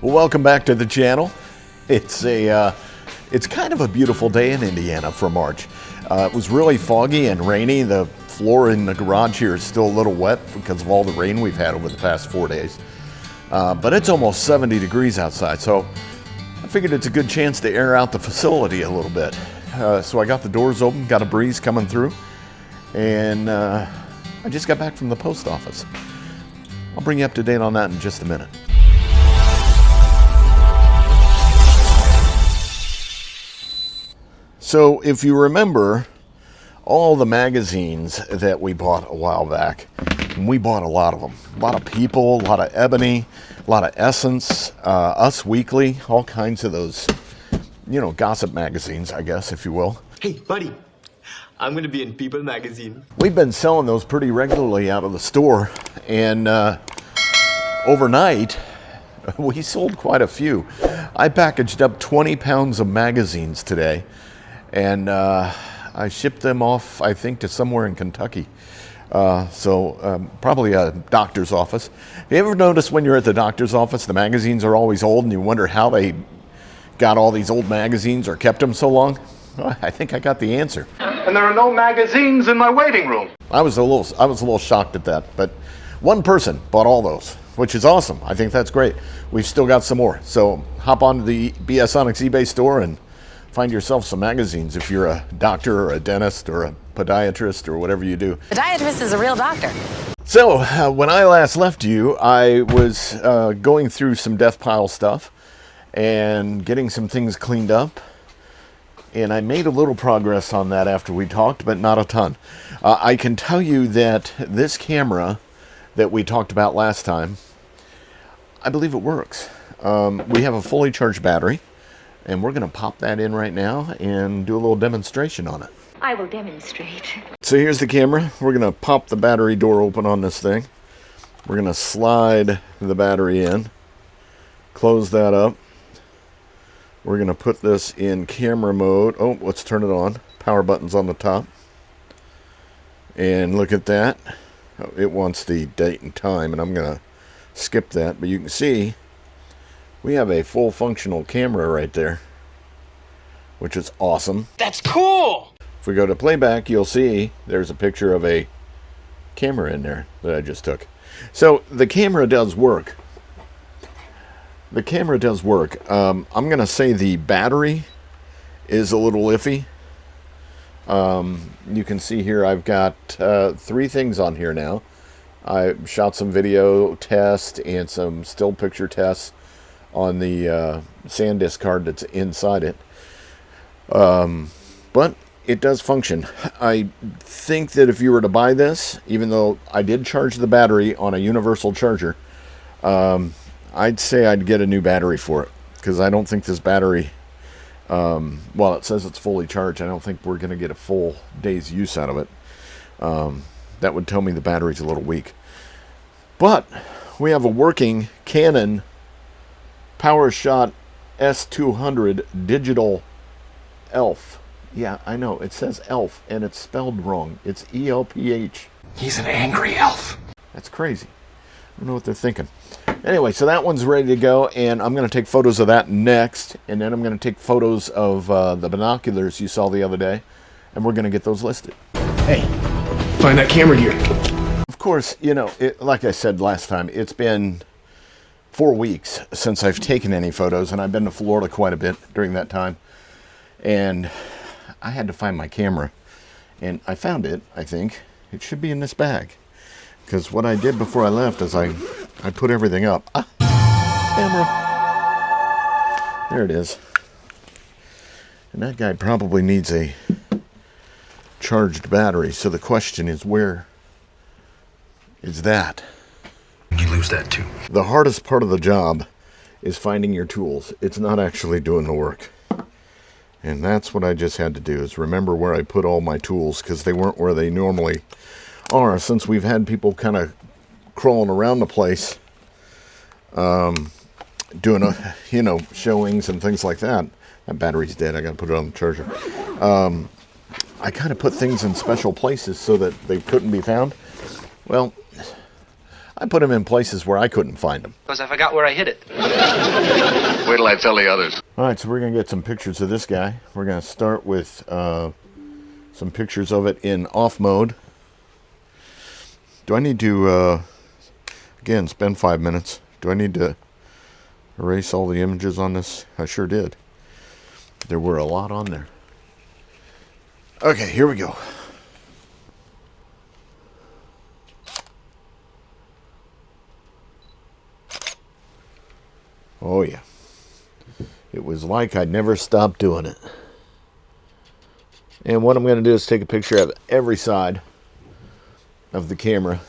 Well, welcome back to the channel. It's kind of a beautiful day in Indiana for March. It was really foggy and rainy. The floor in the garage here is still a little wet because of all the rain we've had over the past 4 days. But it's almost 70 degrees outside, so I figured it's a good chance to air out the facility a little bit. So I got the doors open, got a breeze coming through, and I just got back from the post office. I'll bring you up to date on that in just a minute. So if you remember all the magazines that we bought a while back, and we bought a lot of them. A lot of People, a lot of Ebony, a lot of Essence, Us Weekly, all kinds of those, you know, gossip magazines, I guess, if you will. Hey, buddy, I'm going to be in People magazine. We've been selling those pretty regularly out of the store, and overnight, we sold quite a few. I packaged up 20 pounds of magazines today, and I shipped them off, I think, to somewhere in Kentucky. Probably a doctor's office. Have you ever noticed when you're at the doctor's office, the magazines are always old, and you wonder how they got all these old magazines or kept them so long? Well, I think I got the answer. And there are no magazines in my waiting room. I was a little shocked at that, but one person bought all those, which is awesome. I think that's great. We've still got some more. So hop on to the BSonex eBay store and find yourself some magazines if you're a doctor or a dentist or a podiatrist or whatever you do. Podiatrist is a real doctor. So when I last left you, I was going through some death pile stuff and getting some things cleaned up. And I made a little progress on that after we talked, but not a ton. I can tell you that this camera that we talked about last time, I believe it works. We have a fully charged battery, and we're going to pop that in right now and do a little demonstration on it. I will demonstrate. So here's the camera. We're going to pop the battery door open on this thing. We're going to slide the battery in, close that up. We're going to put this in camera mode. Oh, let's turn it on. Power button's on the top. And look at that. Oh, it wants the date and time, and I'm going to skip that. But you can see we have a full functional camera right there, which is awesome. That's cool! If we go to playback, you'll see there's a picture of a camera in there that I just took. So the camera does work. The camera does work. I'm going to say the battery is a little iffy. You can see here I've got 3 things on here now. I shot some video tests and some still picture tests on the SanDisk card that's inside it. But it does function. I think that if you were to buy this, even though I did charge the battery on a universal charger, I'd say I'd get a new battery for it, because I don't think this battery, while it says it's fully charged, I don't think we're going to get a full day's use out of it. That would tell me the battery's a little weak. But we have a working Canon PowerShot S200 digital ELPH. Yeah, I know, it says ELPH, and it's spelled wrong. It's ELPH. He's an angry elf. That's crazy. I don't know what they're thinking. Anyway, so that one's ready to go, and I'm going to take photos of that next, and then I'm going to take photos of the binoculars you saw the other day, and we're going to get those listed. Hey, find that camera gear. Of course, you know, like I said last time, it's been 4 weeks since I've taken any photos, and I've been to Florida quite a bit during that time, and I had to find my camera, and I found it, I think. It should be in this bag, because what I did before I left is I put everything up. Camera. There it is. And that guy probably needs a charged battery, so the question is, where is that? You lose that too. The hardest part of the job is finding your tools. It's not actually doing the work. And that's what I just had to do, is remember where I put all my tools, because they weren't where they normally are, since we've had people kind of crawling around the place doing showings and things like that. That battery's dead. I gotta put it on the charger. I kind of put things in special places so that they couldn't be found. Well, I put them in places where I couldn't find them. Because I forgot where I hid it. Wait till I tell the others. All right, so we're going to get some pictures of this guy. We're going to start with some pictures of it in off mode. Do I need to, again, spend 5 minutes? Do I need to erase all the images on this? I sure did. There were a lot on there. Okay, here we go. Oh yeah. It was like I'd never stopped doing it. And what I'm going to do is take a picture of every side of the camera.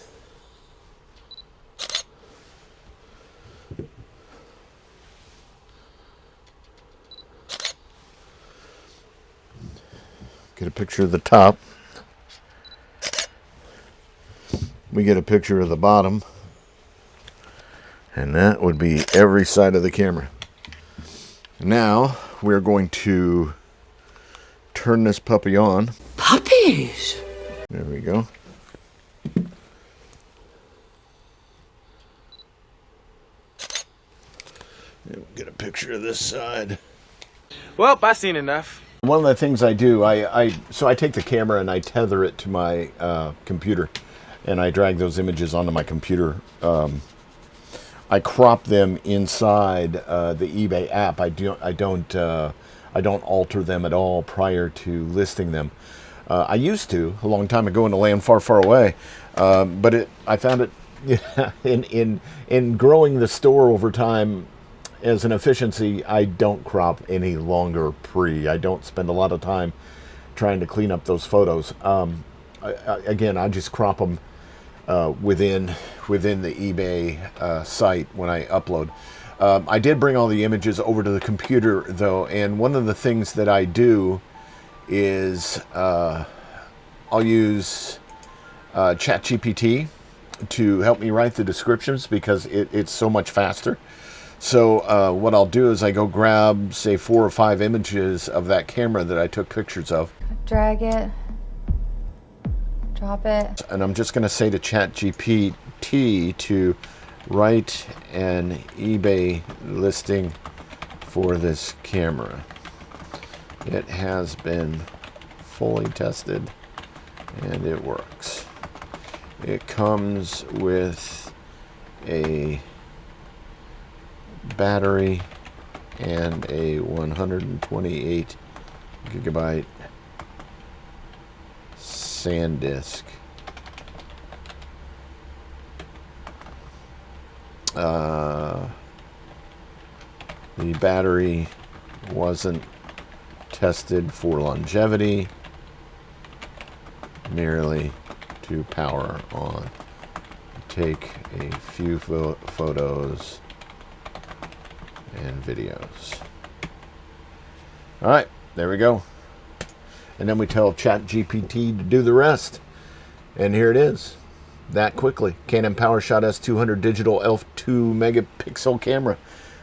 Get a picture of the top. We get a picture of the bottom. And that would be every side of the camera. Now we're going to turn this puppy on. Puppies! There we go. And we'll get a picture of this side. Well, I've seen enough. One of the things I do, so I take the camera and I tether it to my computer, and I drag those images onto my computer. I crop them inside the eBay app. I don't alter them at all prior to listing them. I used to a long time ago in a land far, far away, but I found it in growing the store over time. As an efficiency, I don't crop any longer pre. I don't spend a lot of time trying to clean up those photos. Again, I just crop them within the eBay site when I upload. I did bring all the images over to the computer though, and one of the things that I do is I'll use ChatGPT to help me write the descriptions because it's so much faster. So what I'll do is I go grab, say, 4 or 5 images of that camera that I took pictures of. Drag it. Drop it. And I'm just going to say to ChatGPT to write an eBay listing for this camera. It has been fully tested and it works. It comes with a battery and a 128 gigabyte SanDisk. The battery wasn't tested for longevity, merely to power on. Take a few photos and videos. All right, there we go. And then we tell ChatGPT to do the rest. And here it is, that quickly. Canon PowerShot S200 digital f2 megapixel camera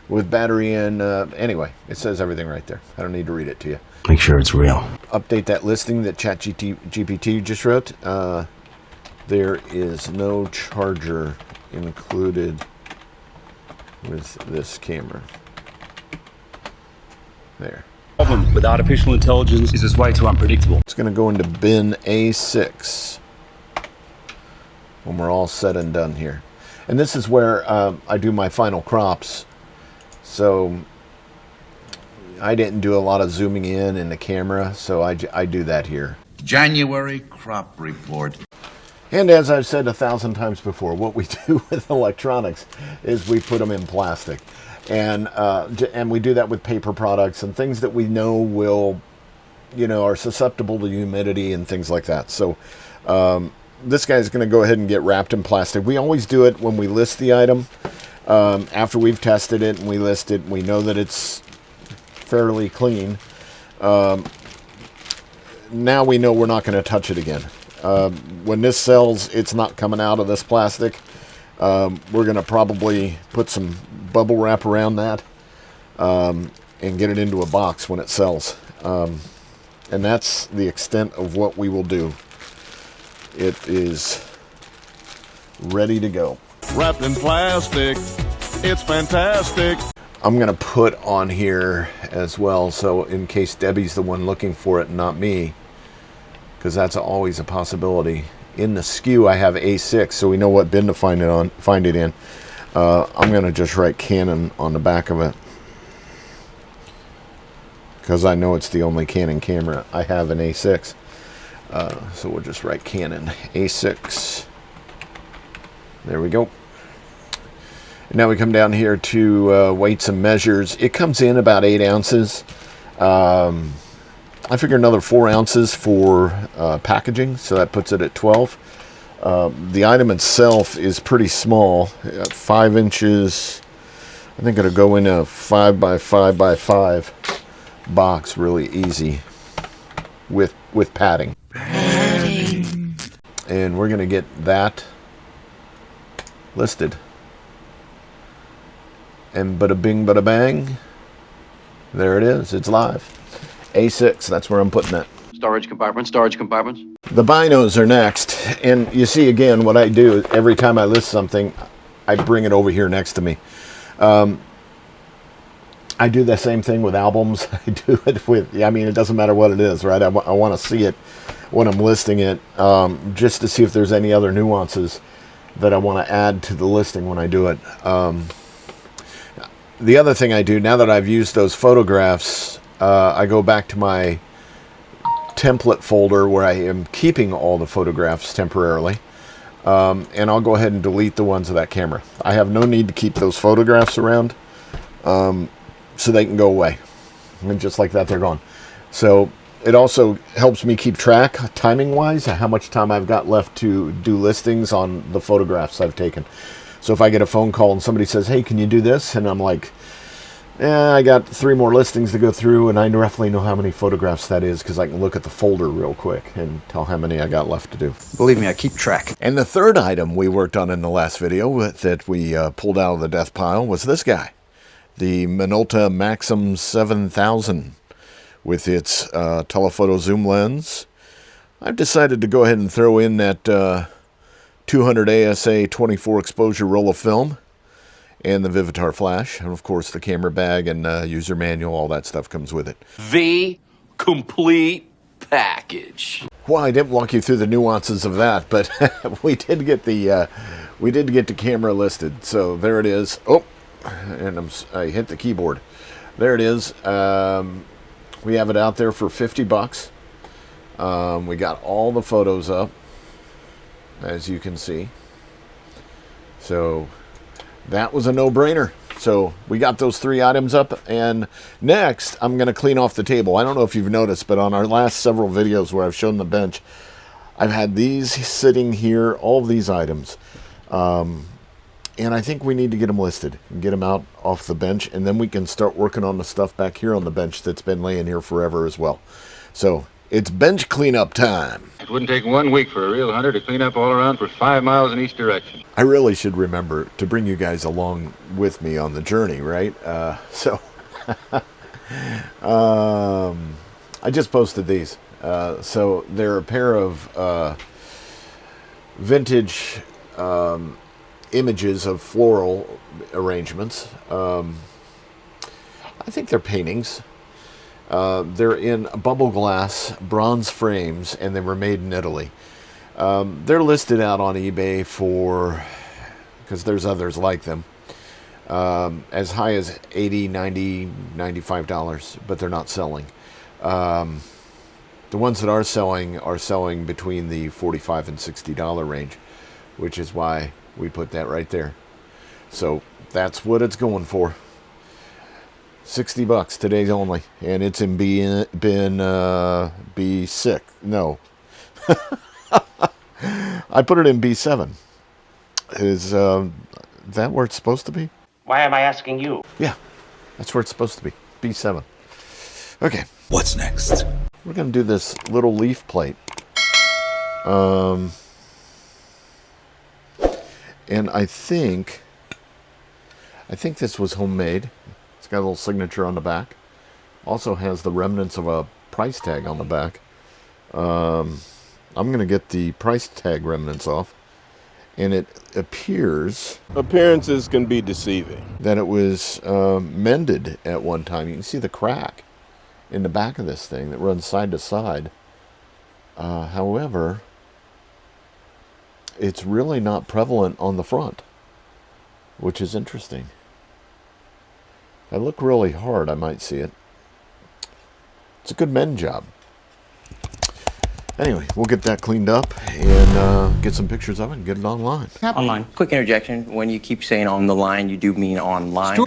with battery and anyway, it says everything right there. I don't need to read it to you. Make sure it's real. Update that listing that ChatGPT just wrote. There is no charger included with this camera. There. Problem with artificial intelligence is it's way too unpredictable. It's going to go into bin A6 when we're all said and done here. And this is where I do my final crops. So I didn't do a lot of zooming in the camera, so I do that here. January crop report. And as I've said 1,000 times before, what we do with electronics is we put them in plastic. And we do that with paper products and things that we know will, are susceptible to humidity and things like that. So this guy's going to go ahead and get wrapped in plastic. We always do it when we list the item. After we've tested it and we list it, we know that it's fairly clean. Now we know we're not going to touch it again. When this sells, it's not coming out of this plastic. We're going to probably put some bubble wrap around that and get it into a box when it sells. And that's the extent of what we will do. It is ready to go. wrapped in plastic. It's fantastic. I'm going to put on here as well, so in case Debbie's the one looking for it and not me, because that's always a possibility. In the SKU, I have A6, so we know what bin to find it in. I'm going to just write Canon on the back of it, because I know it's the only Canon camera I have an A6. So we'll just write Canon A6. There we go. Now we come down here to weights and measures. It comes in about 8 ounces. I figure another 4 ounces for packaging, so that puts it at 12. The item itself is pretty small, 5 inches. I think it'll go in a 5 by 5 by 5 box really easy with padding. And we're going to get that listed. And bada bing, bada bang. There it is. It's live. A6, that's where I'm putting it. Storage compartments, storage compartments. The binos are next. And you see, again, what I do is every time I list something, I bring it over here next to me. I do the same thing with albums. I do it with, I mean, it doesn't matter what it is, right? I want to see it when I'm listing it, just to see if there's any other nuances that I want to add to the listing when I do it. The other thing I do, now that I've used those photographs, I go back to my template folder where I am keeping all the photographs temporarily, and I'll go ahead and delete the ones of that camera. I have no need to keep those photographs around, so they can go away. And just like that, they're gone. So it also helps me keep track, timing-wise, how much time I've got left to do listings on the photographs I've taken. So if I get a phone call and somebody says, hey, can you do this? And I'm like, I got 3 more listings to go through, and I roughly know how many photographs that is because I can look at the folder real quick and tell how many I got left to do. Believe me, I keep track. And the third item we worked on in the last video that we pulled out of the death pile was this guy, the Minolta Maxim 7000 with its telephoto zoom lens. I've decided to go ahead and throw in that 200 ASA 24 exposure roll of film and the Vivitar flash, and of course the camera bag and user manual, all that stuff comes with it. The complete package. Well, I didn't walk you through the nuances of that, but we did get the camera listed. So there it is. Oh, and I hit the keyboard. There it is. We have it out there for $50. We got all the photos up, as you can see. So that was a no-brainer. So we got those 3 items up, and next I'm going to clean off the table. I don't know if you've noticed, but on our last several videos where I've shown the bench, I've had these sitting here, all of these items, and I think we need to get them listed and get them out off the bench, and then we can start working on the stuff back here on the bench that's been laying here forever as well. So it's bench cleanup time. It wouldn't take 1 week for a real hunter to clean up all around for 5 miles in each direction. I really should remember to bring you guys along with me on the journey, right? I just posted these. So they're a pair of vintage images of floral arrangements. I think they're paintings. They're in bubble glass bronze frames, and they were made in Italy. They're listed out on eBay for, because there's others like them, as high as $80, $90, $95, but they're not selling. The ones that are selling between the $45 and $60 range, which is why we put that right there. So that's what it's going for. $60 today's only, and it's in B6. No, I put it in B7. Is that where it's supposed to be? Why am I asking you? Yeah, that's where it's supposed to be. B7. Okay. What's next? We're gonna do this little leaf plate. And I think this was homemade. It's got a little signature on the back. Also has the remnants of a price tag on the back. I'm going to get the price tag remnants off and it appears Appearances can be deceiving. that it was mended at one time. You can see the crack in the back of this thing that runs side to side. However, it's really not prevalent on the front, which is interesting. If I look really hard, I might see it. It's a good mend job. Anyway, we'll get that cleaned up and get some pictures of it and get it online. Online. Quick interjection. When you keep saying on the line, you do mean online.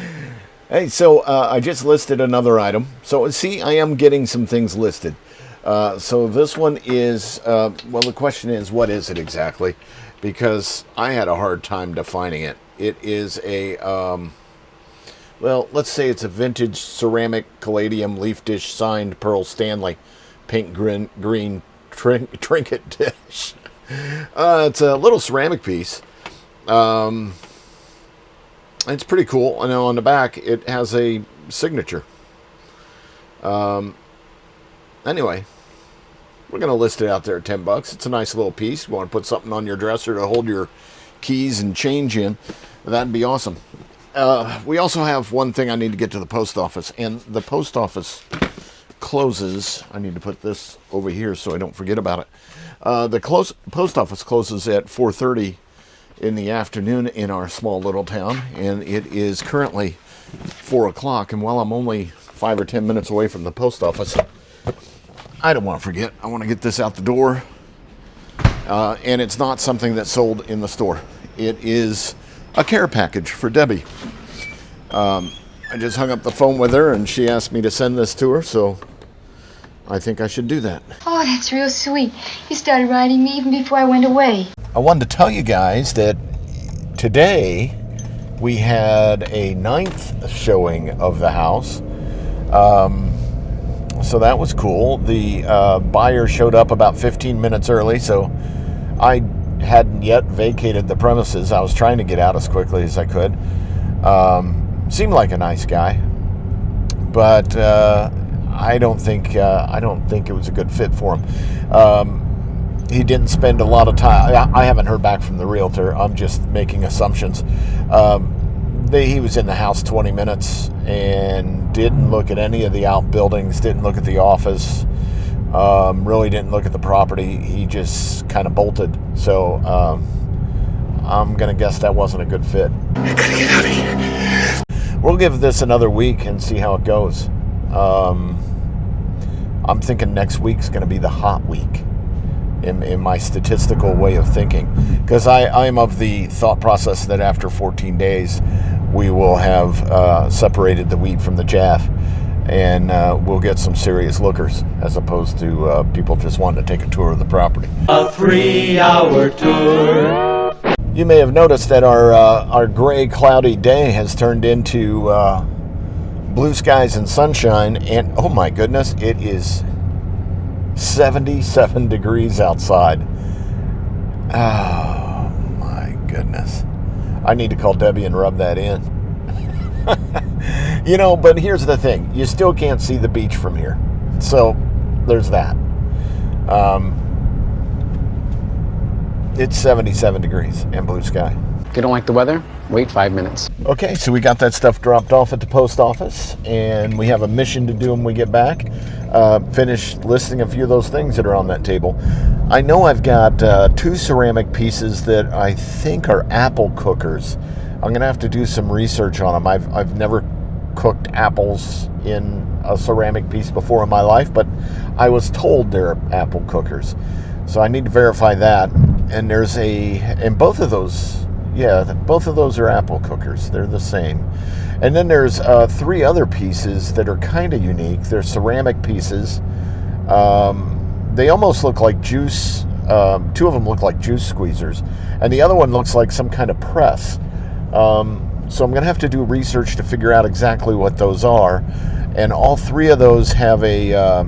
Hey, so I just listed another item. So see, I am getting some things listed. So this one is, well, the question is, what is it exactly? Because I had a hard time defining it. It is a, well, let's say it's a vintage ceramic caladium leaf dish signed Pearl Stanley pink green trinket dish. It's a little ceramic piece. It's pretty cool. I know on the back it has a signature. Anyway, we're going to list it out there at $10. It's a nice little piece. You want to put something on your dresser to hold your keys and change in, that'd be awesome. We also have one thing I need to get to the post office, and the post office closes. I need to put this over here so I don't forget about it. The post office closes at 4:30 in the afternoon in our small little town, and it is currently 4 o'clock. And while I'm only 5 or 10 minutes away from the post office, I don't want to forget. I want to get this out the door. And it's not something that's sold in the store. It is a care package for Debbie. I just hung up the phone with her, and she asked me to send this to her, so I think I should do that. Oh, that's real sweet. You started writing me even before I went away. I wanted to tell you guys that today we had a 9th showing of the house. So that was cool. The buyer showed up about 15 minutes early, so I hadn't yet vacated the premises. I was trying to get out as quickly as I could. Seemed like a nice guy, but I don't think it was a good fit for him. He didn't spend a lot of time. I haven't heard back from the realtor. I'm just making assumptions. He was in the house 20 minutes and didn't look at any of the outbuildings, didn't look at the office, really didn't look at the property. He just kind of bolted. So I'm going to guess that wasn't a good fit. I gotta get out of here. We'll give this another week and see how it goes. I'm thinking next week's going to be the hot week in my statistical way of thinking, because I'm of the thought process that after 14 days we will have separated the wheat from the chaff, and we'll get some serious lookers as opposed to people just wanting to take a tour of the property. A 3-hour tour. You may have noticed that our gray, cloudy day has turned into blue skies and sunshine, and oh my goodness, it is 77 degrees outside. Oh my goodness. I need to call Debbie and rub that in. You know, but here's the thing. You still can't see the beach from here. So there's that. It's 77 degrees and blue sky. If you don't like the weather, wait 5 minutes. Okay, so we got that stuff dropped off at the post office, and we have a mission to do when we get back. Finish listing a few of those things that are on that table. I know I've got 2 ceramic pieces that I think are apple cookers. I'm going to have to do some research on them. I've never cooked apples in a ceramic piece before in my life, but I was told they're apple cookers. So I need to verify that. And and both of those, yeah, both of those are apple cookers. They're the same. And then there's 3 other pieces that are kind of unique. They're ceramic pieces. They almost look like juice. 2 of them look like juice squeezers, and the other one looks like some kind of press. So I'm going to have to do research to figure out exactly what those are. And all 3 of those have a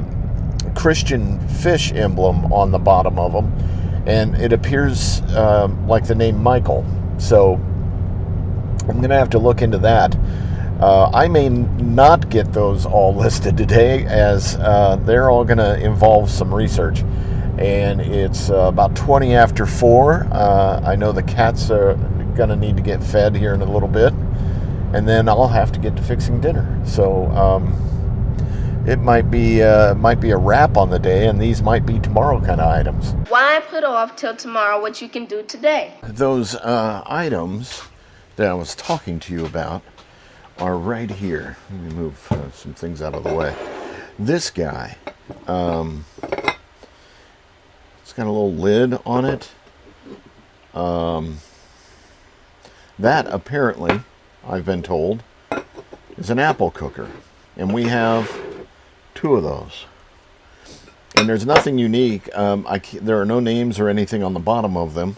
Christian fish emblem on the bottom of them, and it appears like the name Michael. So I'm going to have to look into that. I may not get those all listed today, as they're all going to involve some research. and it's about 20 after 4. I know the cats are gonna need to get fed here in a little bit, and then I'll have to get to fixing dinner. So it might be a wrap on the day, and these might be tomorrow kind of items. Why put off till tomorrow what you can do today? Those items that I was talking to you about are right here. Let me move some things out of the way. This guy, it's got a little lid on it. That apparently, I've been told, is an apple cooker, and we have 2 of those. And there's nothing unique. There are no names or anything on the bottom of them.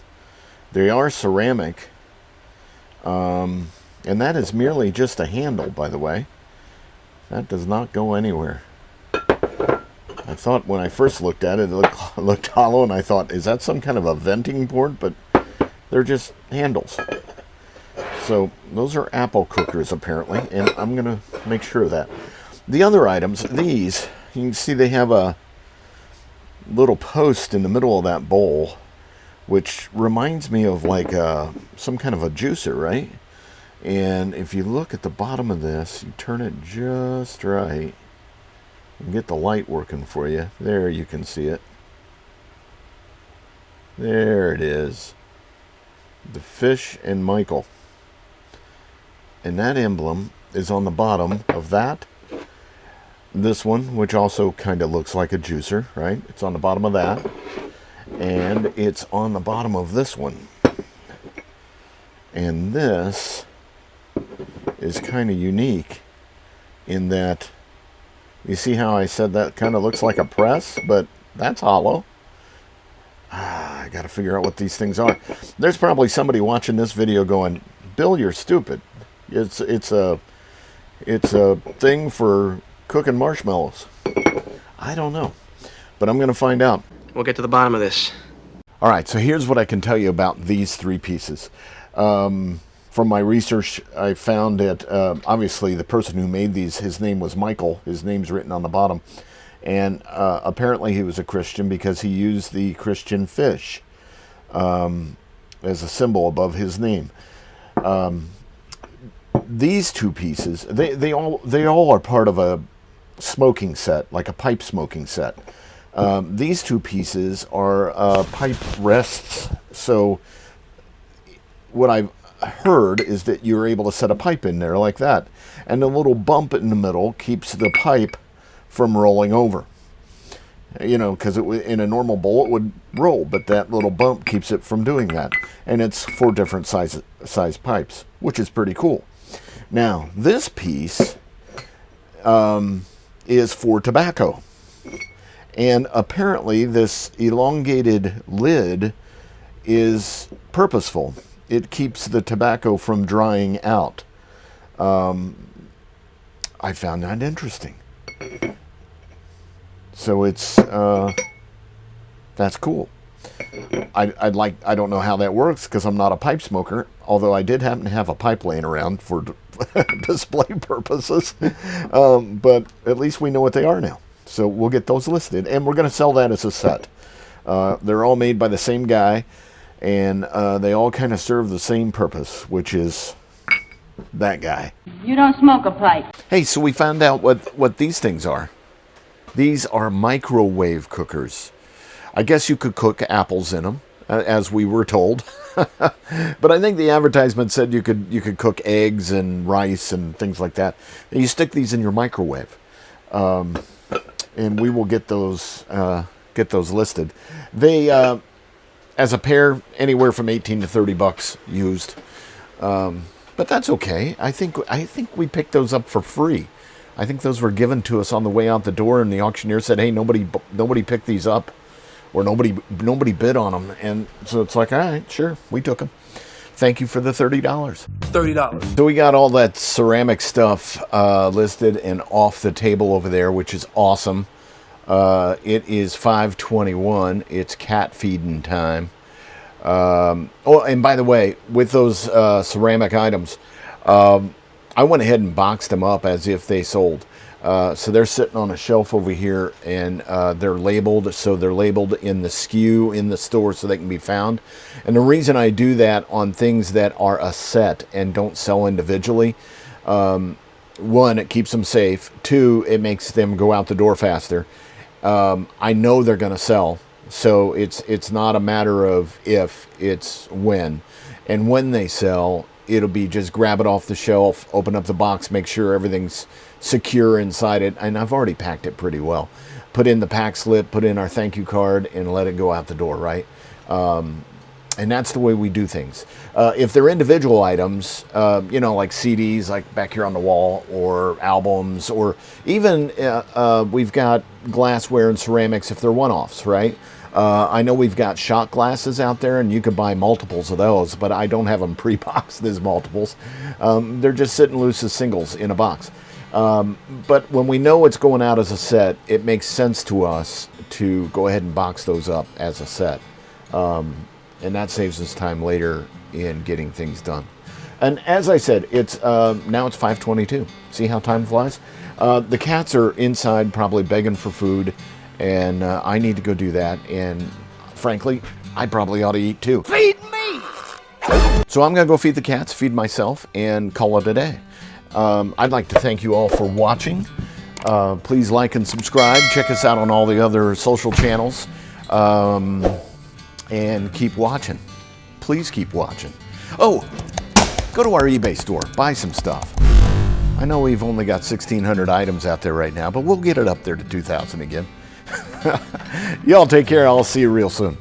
They are ceramic. And that is merely just a handle, by the way. That does not go anywhere. I thought when I first looked at it, it looked hollow, and I thought, is that some kind of a venting port? But they're just handles. So those are apple cookers, apparently, and I'm going to make sure of that. The other items, these, you can see they have a little post in the middle of that bowl, which reminds me of like some kind of a juicer, right? And if you look at the bottom of this, you turn it just right and get the light working for you. There, you can see it. There it is. The Fish and Michael. And that emblem is on the bottom of that. This one, which also kind of looks like a juicer, right? It's on the bottom of that. And it's on the bottom of this one. And this is kind of unique in that, you see how I said that kind of looks like a press, but that's hollow. I got to figure out what these things are. There's probably somebody watching this video going, Bill, you're stupid. It's a thing for cooking marshmallows. I don't know, but I'm going to find out. We'll get to the bottom of this. All right, so here's what I can tell you about these 3 pieces. From my research, I found that obviously the person who made these, his name was Michael. His name's written on the bottom. And apparently he was a Christian because he used the Christian fish as a symbol above his name. These 2 pieces, they all are part of a smoking set, like a pipe smoking set. These 2 pieces are pipe rests. So what I've heard is that you're able to set a pipe in there like that, and the little bump in the middle keeps the pipe from rolling over. You know, because in a normal bowl it would roll, but that little bump keeps it from doing that. And it's 4 different size pipes, which is pretty cool. Now, this piece is for tobacco. And apparently this elongated lid is purposeful. It keeps the tobacco from drying out. I found that interesting. So it's that's cool. I don't know how that works because I'm not a pipe smoker, although I did happen to have a pipe laying around for display purposes. But at least we know what they are now. So we'll get those listed, and we're going to sell that as a set. They're all made by the same guy, and they all kind of serve the same purpose, which is that guy. You don't smoke a pipe. Hey, so we found out what these things are. These are microwave cookers. I guess you could cook apples in them, as we were told. But I think the advertisement said you could cook eggs and rice and things like that. And you stick these in your microwave, and we will get those listed. They, as a pair, anywhere from $18 to $30 used. But that's okay. I think we picked those up for free. I think those were given to us on the way out the door, and the auctioneer said, "Hey, nobody picked these up, or nobody bid on them." And so it's like, all right, sure, we took them. Thank you for the $30. $30. So we got all that ceramic stuff listed and off the table over there, which is awesome. It is 5:21. It's cat feeding time. Oh, and by the way, with those ceramic items, I went ahead and boxed them up as if they sold. So they're sitting on a shelf over here, and they're labeled. So they're labeled in the SKU in the store so they can be found. And the reason I do that on things that are a set and don't sell individually, one, it keeps them safe. Two, it makes them go out the door faster. I know they're going to sell, so it's not a matter of if, it's when. And when they sell, it'll be just grab it off the shelf, open up the box, make sure everything's secure inside it. And I've already packed it pretty well. Put in the pack slip, put in our thank you card, and let it go out the door, right? And that's the way we do things. If they're individual items, you know, like CDs, like back here on the wall, or albums, or even we've got glassware and ceramics if they're one-offs, right? I know we've got shot glasses out there, and you could buy multiples of those, but I don't have them pre-boxed as multiples. They're just sitting loose as singles in a box. But when we know it's going out as a set, it makes sense to us to go ahead and box those up as a set. And that saves us time later in getting things done. And as I said, it's now it's 5:22. See how time flies? The cats are inside probably begging for food, and I need to go do that. And frankly, I probably ought to eat too. Feed me! So I'm going to go feed the cats, feed myself, and call it a day. I'd like to thank you all for watching. Please like and subscribe. Check us out on all the other social channels. And keep watching. Please keep watching. Oh, go to our eBay store. Buy some stuff. I know we've only got 1,600 items out there right now, but we'll get it up there to 2,000 again. Y'all take care. I'll see you real soon.